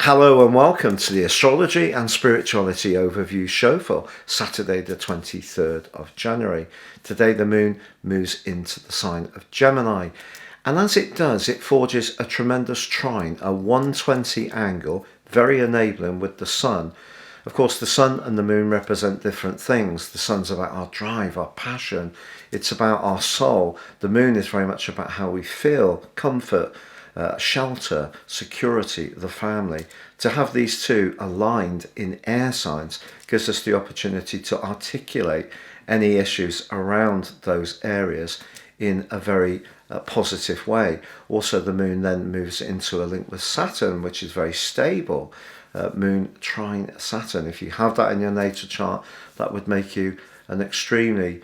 Hello and welcome to the Astrology and Spirituality Overview show for Saturday the 23rd of January. Today the moon moves into the sign of Gemini, and as it does, it forges a tremendous trine, a 120 angle, very enabling with the sun. Of course, the sun and the moon represent different things. The sun's about our drive, our passion. It's about our soul. The moon is very much about how we feel, comfort, shelter, security, the family. To have these two aligned in air signs gives us the opportunity to articulate any issues around those areas in a very positive way. Also, the moon then moves into a link with Saturn, which is very stable. Moon trine Saturn. If you have that in your natal chart, that would make you an extremely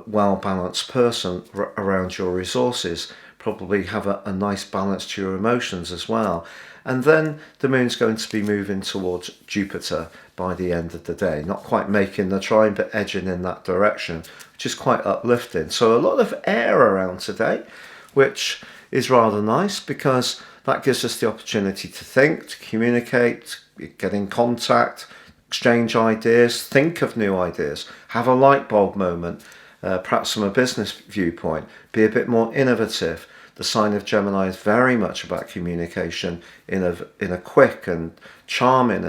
well-balanced person around your resources. Probably have a nice balance to your emotions as well. And then the moon's going to be moving towards Jupiter by the end of the day. Not quite making the trine, but edging in that direction, which is quite uplifting. So a lot of air around today, which is rather nice because that gives us the opportunity to think, to communicate, get in contact, exchange ideas, think of new ideas, have a light bulb moment, perhaps from a business viewpoint, be a bit more innovative. The sign of Gemini is very much about communication in a quick and charming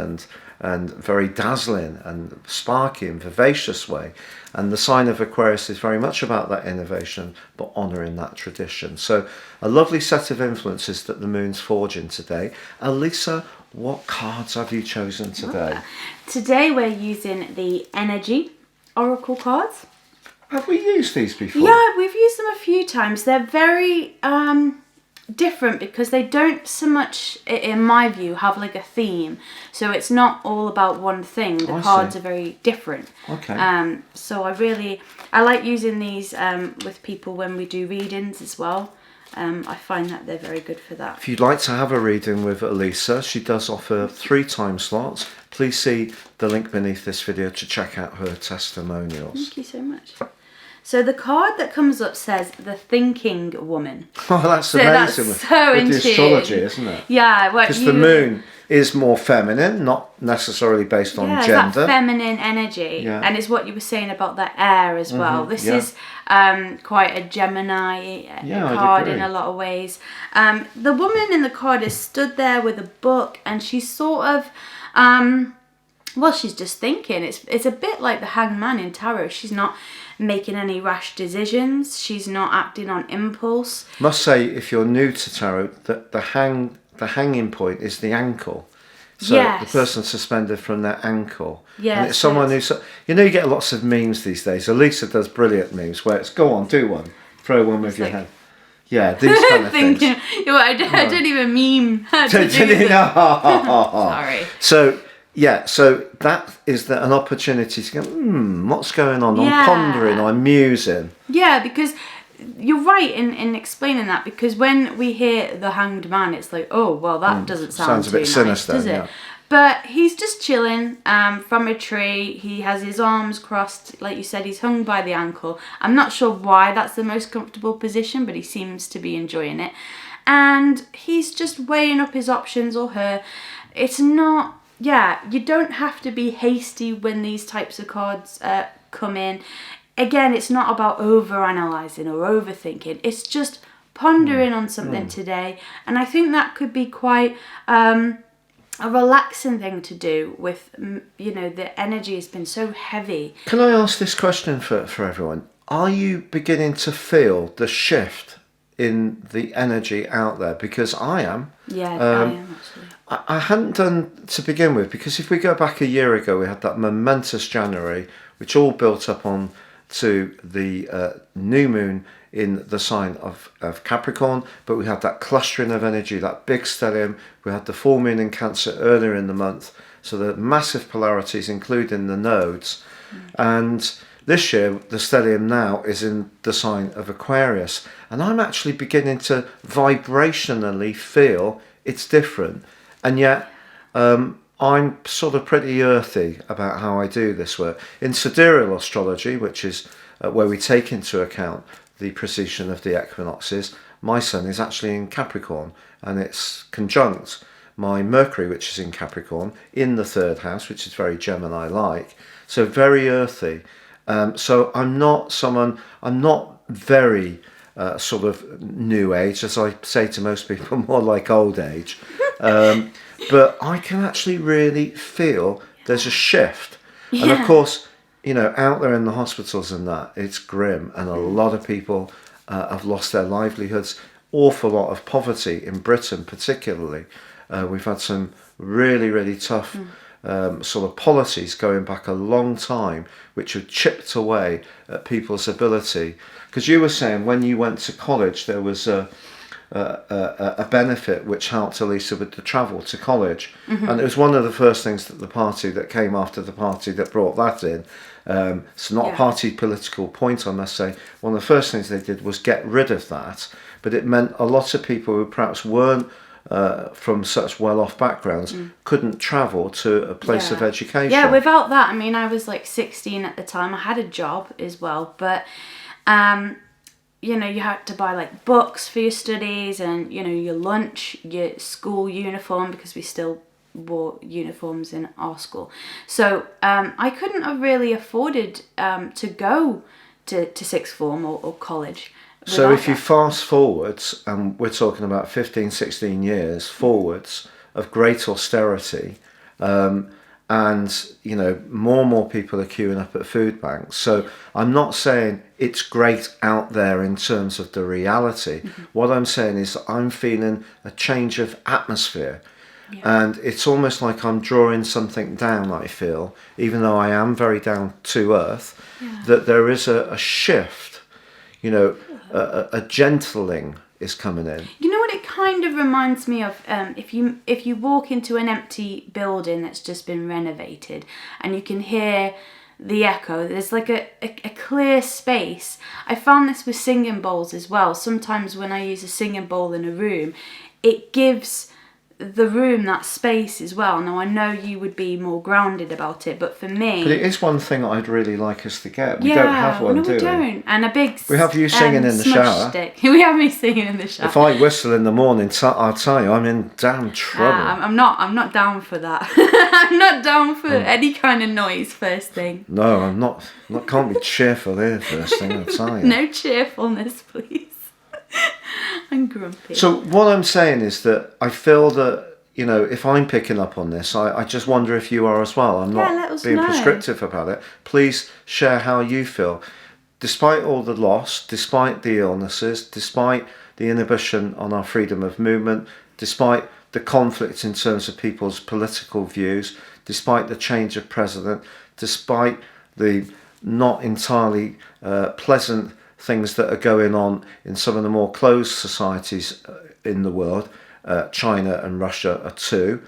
and very dazzling and sparky and vivacious way. And the sign of Aquarius is very much about that innovation, but honouring that tradition. So a lovely set of influences that the moon's forging today. Elisa, what cards have you chosen today? Today we're using the Energy Oracle cards. Have we used these before? Yeah, we've used them a few times. They're very different because they don't so much, in my view, have like a theme. So it's not all about one thing. The cards are very different. Okay. So I like using these with people when we do readings as well. I find that they're very good for that. If you'd like to have a reading with Elisa, she does offer 3 time slots. Please see the link beneath this video to check out her testimonials. Thank you so much. So the card that comes up says the Thinking Woman. Oh, that's so amazing. That's so with the astrology, isn't it? Yeah. Because the moon is more feminine, not necessarily based on gender. That feminine energy. Yeah. And it's what you were saying about the air as well. This is quite a Gemini card in a lot of ways. The woman in the card is stood there with a book and she's sort of... she's just thinking. It's a bit like the Hanged Man in Tarot. She's not making any rash decisions. She's not acting on impulse. Must say, if you're new to tarot, that the hanging point is the ankle. So the person suspended from their ankle. Yes, and it's someone who's... You get lots of memes these days. Elisa does brilliant memes where it's, go on, do one. Throw one with your hand. Yeah, these kind of things. I don't even meme how to do this. Sorry. So that is an opportunity to go, what's going on? I'm pondering, I'm musing. Yeah, because you're right in explaining that, because when we hear the Hanged Man, it's like, oh, well, that doesn't sound a bit sinister, nice, does it? Yeah. But he's just chilling from a tree. He has his arms crossed. Like you said, he's hung by the ankle. I'm not sure why that's the most comfortable position, but he seems to be enjoying it. And he's just weighing up his options, or her. It's not... Yeah, you don't have to be hasty when these types of cards come in. Again, it's not about over-analysing or overthinking. It's just pondering on something today. And I think that could be quite a relaxing thing to do with, the energy has been so heavy. Can I ask this question for everyone? Are you beginning to feel the shift in the energy out there? Because I am. Yeah, I am actually. I hadn't done to begin with, because if we go back a year ago, we had that momentous January, which all built up on to the new moon in the sign of Capricorn, but we had that clustering of energy, that big stellium. We had the full moon in Cancer earlier in the month, so the massive polarities, including the nodes. And this year, the stellium now is in the sign of Aquarius, and I'm actually beginning to vibrationally feel it's different. And yet, I'm sort of pretty earthy about how I do this work. In sidereal astrology, which is where we take into account the precession of the equinoxes, my sun is actually in Capricorn, and it's conjunct my Mercury, which is in Capricorn, in the 3rd house, which is very Gemini-like. So very earthy. So I'm not very sort of new age, as I say to most people, more like old age. But I can actually really feel there's a shift. And of course, out there in the hospitals and that, it's grim. And a lot of people have lost their livelihoods. Awful lot of poverty in Britain, particularly. We've had some really, really tough sort of policies going back a long time, which have chipped away at people's ability. Because you were saying when you went to college, there was a benefit which helped Elisa with the travel to college. And it was one of the first things that the party that came after the party that brought that in. So not a party political point, I must say. One of the first things they did was get rid of that. But it meant a lot of people who perhaps weren't from such well-off backgrounds couldn't travel to a place of education. Yeah, without that, I mean, I was like 16 at the time. I had a job as well, but you had to buy like books for your studies and your lunch, your school uniform, because we still wore uniforms in our school. So I couldn't have really afforded to go to sixth form or college. So if you fast forwards, and we're talking about 15, 16 years forwards of great austerity, and more and more people are queuing up at food banks. So I'm not saying it's great out there in terms of the reality. What I'm saying is that I'm feeling a change of atmosphere. And it's almost like I'm drawing something down, I feel, even though I am very down to earth, that there is a shift, a gentling is coming in. You know what it kind of reminds me of? If you walk into an empty building that's just been renovated and you can hear the echo, there's like a clear space. I found this with singing bowls as well. Sometimes when I use a singing bowl in a room, it gives the room that space as well. Now I know you would be more grounded about it, but for me, but it is one thing I'd really like us to get. We don't have one, do we? Don't. And a big we have you singing in the shower. Stick. We have me singing in the shower. If I whistle in the morning, I'll tell you I'm in damn trouble. I'm not down for that. I'm not down for any kind of noise first thing. No, I'm not. Can't be cheerful here first thing, I'll tell you. No cheerfulness, please. I'm grumpy. So what I'm saying is that I feel that, if I'm picking up on this, I just wonder if you are as well. I'm not being prescriptive about it. Please share how you feel. Despite all the loss, despite the illnesses, despite the inhibition on our freedom of movement, despite the conflict in terms of people's political views, despite the change of president, despite the not entirely pleasant things that are going on in some of the more closed societies in the world, China and Russia are two.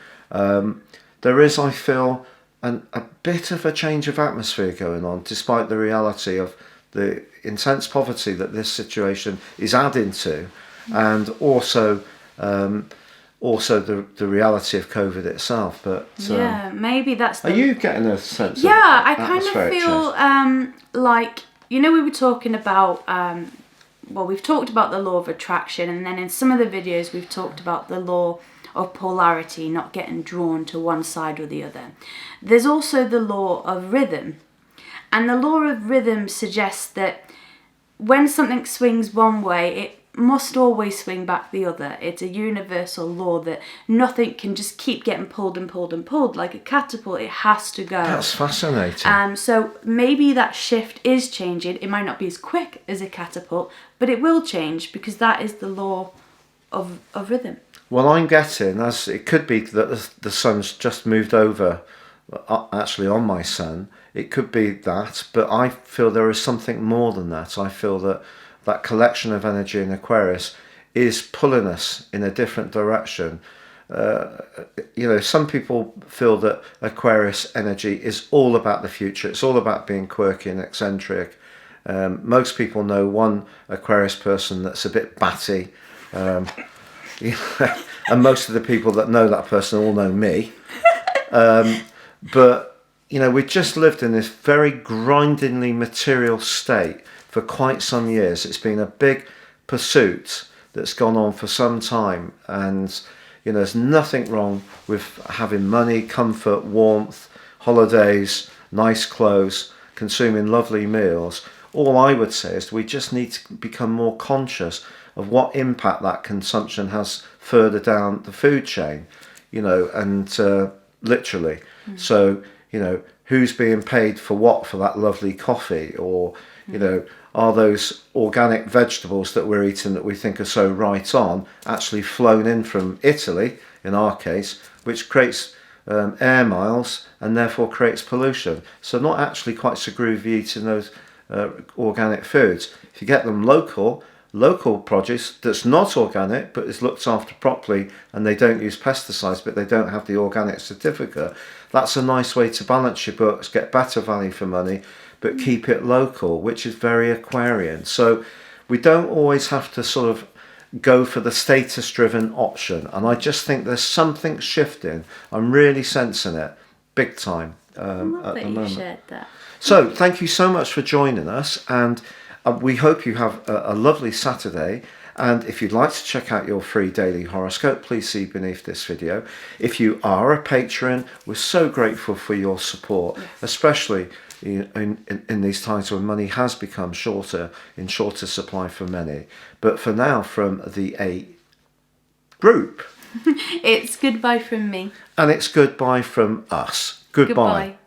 There is, I feel, a bit of a change of atmosphere going on, despite the reality of the intense poverty that this situation is adding to, and also the reality of COVID itself. But maybe that's. Are you getting a sense? Yeah, I kind of feel like. We were talking about, we've talked about the law of attraction, and then in some of the videos we've talked about the law of polarity, not getting drawn to one side or the other. There's also the law of rhythm, and the law of rhythm suggests that when something swings one way, it must always swing back the other. It's a universal law that nothing can just keep getting pulled and pulled and pulled. Like a catapult, it has to go. That's fascinating. So maybe that shift is changing. It might not be as quick as a catapult, but it will change because that is the law of rhythm. Well, I'm getting, as it could be that the sun's just moved over actually on my sun. It could be that, but I feel there is something more than that. I feel that collection of energy in Aquarius is pulling us in a different direction. Some people feel that Aquarius energy is all about the future. It's all about being quirky and eccentric. Most people know one Aquarius person that's a bit batty. And most of the people that know that person all know me. But, we've just lived in this very grindingly material state for quite some years. It's been a big pursuit that's gone on for some time, and You know, there's nothing wrong with having money, comfort, warmth, holidays, nice clothes, consuming lovely meals. All I would say is we just need to become more conscious of what impact that consumption has further down the food chain, you know, and literally. So, you know, who's being paid for what for that lovely coffee, or, you know, are those organic vegetables that we're eating that we think are so right on actually flown in from Italy, in our case, which creates air miles and therefore creates pollution. So not actually quite so groovy eating those organic foods. If you get them local produce that's not organic but is looked after properly, and they don't use pesticides but they don't have the organic certificate, that's a nice way to balance your books, get better value for money, but keep it local, which is very Aquarian. So we don't always have to sort of go for the status driven option, and I just think there's something shifting. I'm really sensing it big time at the moment. Shared that. So thank you so much for joining us, and we hope you have a lovely Saturday. And if you'd like to check out your free daily horoscope, please see beneath this video. If you are a patron, we're so grateful for your support, especially in these times when money has become in shorter supply for many. But for now, from the A group, It's goodbye from me. and it's goodbye from us. Goodbye.